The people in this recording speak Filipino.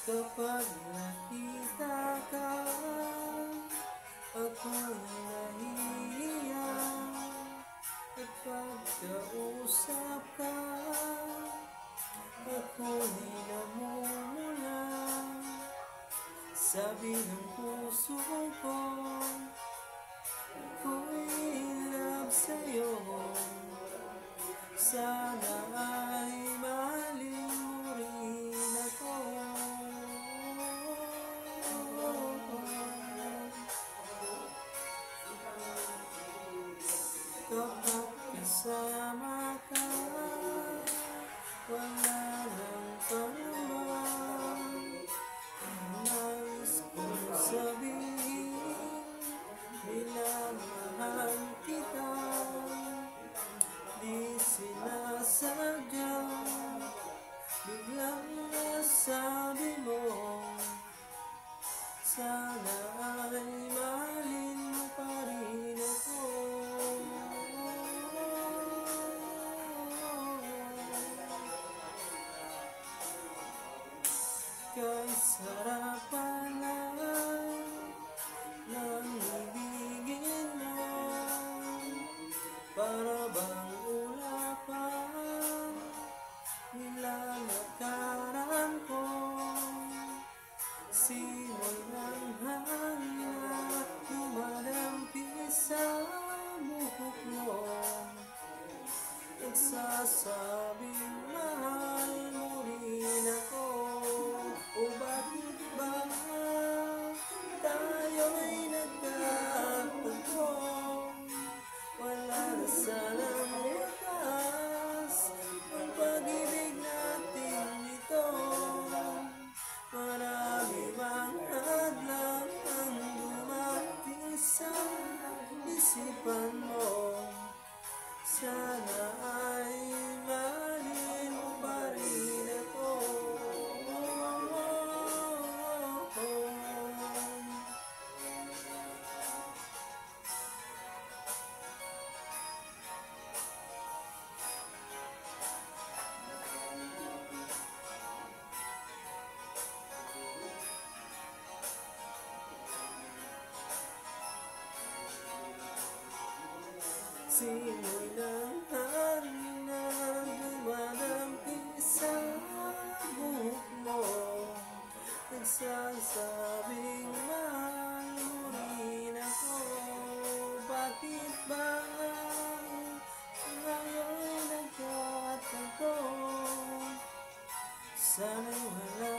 Kapag nakita ka, ako'y nahihiya. At pagkausap ka, ako'y namumula. Sabi ng puso ko, ako'y in love sa'yo. Sana ay mahalin mo rin ako. Kapag kasama ka, wala nang pangamba. Nais kong sabihin, minamahal kita. Di sinasadya, biglang nasabi mo, sana ay mahalin mo pa rin ako. Kay sarap pala ng ibigin mo, para bang ulapan nilalakaran ko. Simoy ng hangin at dumadampi sa buhok mo, nagsasabing mahal mo rin ako. O bakit ba tayo'y nagkatagpo? Wala na sanang wakas ang pag-ibig natin ito. Marami bang hadlang ang dumating sa isipan mo? Sana ay mahalin mo pa rin ako. Simoy ng hangin na dumadampi sa buhok mo, nagsasabing mahal mo rin ako. Bakit ba ngayon nagkatagpo? Sana'y wala